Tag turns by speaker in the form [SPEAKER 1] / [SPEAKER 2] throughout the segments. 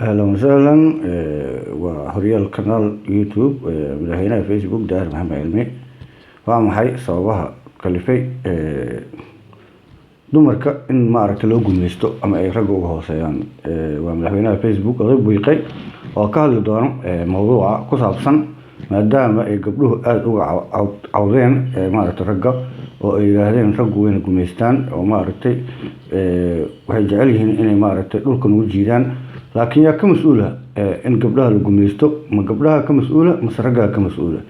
[SPEAKER 1] أهلا وسهلا. وهريال قناة يوتيوب مدهينا فيسبوك داهر محمد علمي وعم حي صوابها كلفي dumarka in maaragtay loo gumeysto ama ay rag uga hooseeyaan waa madaxweynaha Facebook oo buuqay oo ka hadli doono mowduuca ku saabsan maadaama ay gabdhuhu aad uga cawdeen maaragtay ragga oo ay yiraahdeen raggu weyn gumeystaan oo maaragtay waxay jecel yihiin inay maaragtay dhulkan u jiidaan laakiin yaa ka mas'uula in gabdhaha la gumeysto ma gabdhaha ka mas'uula ma ragga ka mas'uula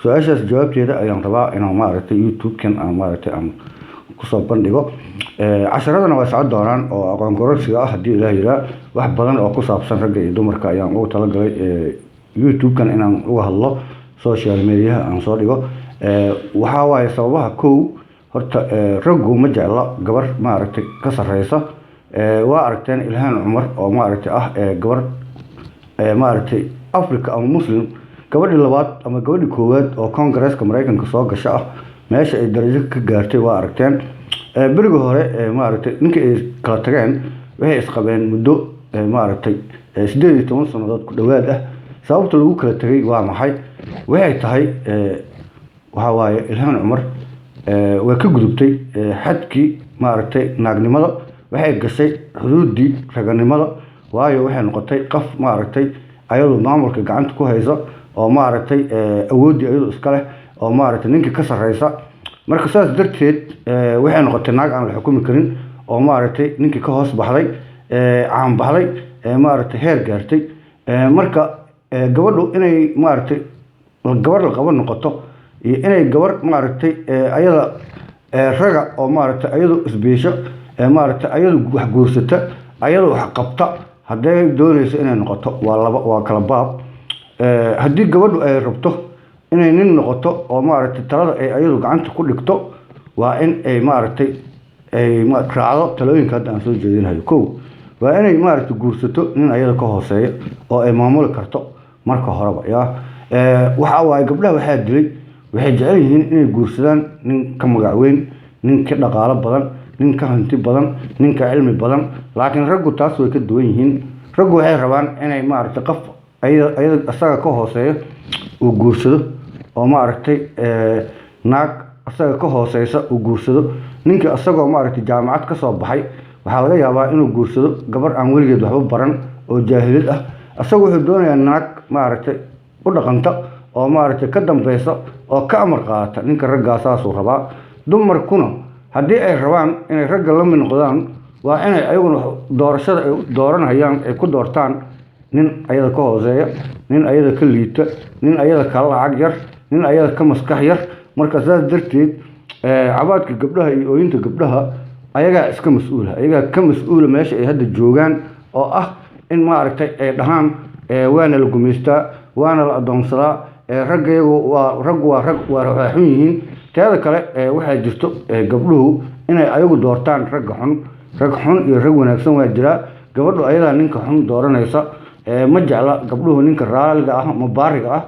[SPEAKER 1] su'aashaas jawaabteeda ayaan rabaa inaan maaragtay YouTube-kan aan maaragtay aan kusoo bandhigo casharadana waa socod doonaan oo aqoon kororsiga ah haddii ilaahay yiraahdo wax badan oo ku saabsan ragga iyo dumarka ayaan ugu talagalay YouTube-kan inaan uga hadlo social media aan soo dhigo waxa waaye sababaha kow horta raggu ma jecla gabar maaragtay ka sareysa waa aragteen Ilhaan Cumar oo maaragtay ah gabar maaragtay Afrika ama Muslim gabadhii labaad ama gabadhii koowaad oo Congress-ka Mareykanka soo gashay ah meesha ay darajo ka gaartay waa aragteen bariga hore maaragtay ninka ay kala tageen waxay isqabeen muddo maaragtay 18 sanadood ku dhawaad ah sababta lagu kala tagay waa maxay waxay tahay waxa waaye Ilhaan Cumar way ka gudubtay xadkii maaragtay naagnimada waxay gashay xuduudii raganimada waayo waxay noqotay qof maaragtay ayadu maamulka gacanta ku hayso oo maaragtay awoodii ayadu iska leh oo maaragtay ninka ka sareysa marka saas darteed waxay noqotay naag aan la xukumi karin oo maaragtay ninka ka hoos baxday aan baxday maaragtay heer gaartay marka gabadhu inay maaragtay gabar la qaban noqoto iyo inay gabar maaragtay ayada raga oo maaragtay ayadu isbeesho maaragtay ayadu wax guursata ayadu wax qabta haday doonayso inay noqoto waa kala baab haddii gabadhu ay rabto inay nin noqoto oo maaragtay talada ay ayadu gacanta ku dhigto waa in ay maaragtay ay raacdo talooyinka hadda aan soo jeedinayo kow waa inay maaragtay guursato nin ayada ka hooseeyo oo ay maamuli karto marka horeba waxa waaye gabdhaha waxaa dilay waxay jecel yihiin inay guursadaan nin ka magac weyn nin ka dhaqaalo badan nin ka hanti badan nin ka cilmi badan laakiin raggu taas way ka duwan yihiin raggu waxay rabaan inay maaragtay qof ayada asaga ka hooseeyo uu guursado oo maaragtay naag asaga ka hooseysa uu guursado ninka asagoo maaragtay jaamacad ka soo baxay waxa laga yaabaa inuu guursado gabar aan weligeed waxba baran oo jaahilid ah asagu wuxuu doonayaa naag maaragtay u dhaqanta oo maaragtay ka dambaysa oo ka amar qaata ninka ragga saasuu rabaa dumarkuna haddii ay rabaan inay ragga la mid noqdaan waa inay ayaguna doorashada ay dooranayaan ay ku doortaan nin ayada ka hooseeya nin ayada ka liita nin ayada ka lacag yar nin ayada ka maskax yar marka saas darteed cabaadka gabdhaha iyo ooyinta gabdhaha ayaga iska mas'uula ayaga ka mas'uula meesha ay hadda joogaan oo ah in maaragtay ay dhahaan waana la gumeystaa waana la adoonsadaa raggu waa xun yihiin teeda kale waxaa jirto gabdhuhu inay ayagu doortaan rag xun iyo rag wanaagsan waa jira gabadhu ayadaa ninka xun dooranaysa ma jecla gabdhuhu ninka raaliga ah ama baariga ah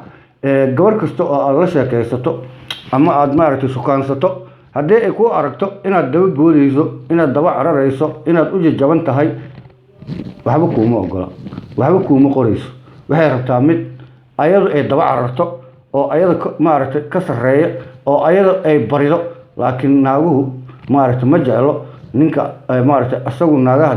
[SPEAKER 1] gabar kasta oo aad la sheekaysato ama aad maaragtay sukaansato haddii ay ku aragto inaad daba boodayso inaad daba cararayso inaad u jajaban tahay waxba kuuma ogola waxba kuuma qorayso waxay rabtaa mid ayadu ay daba cararto oo ayada maaragtay ka sareeya oo ayada ay barido laakiin naaguhu maaragtay ma jeclo ninka maaragtay asagu naagaha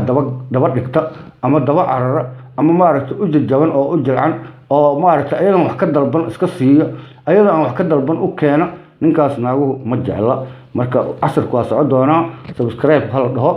[SPEAKER 1] daba dhigta ama daba carara ama maaragtay u jajaban oo u jilcan oo maaragtay ayadan wax ka dalban iska siiyo ayada aan wax ka dalban u keena ninkaas naaguhu ma jecla marka casharku waa socod doonaa subscribe hal dhaho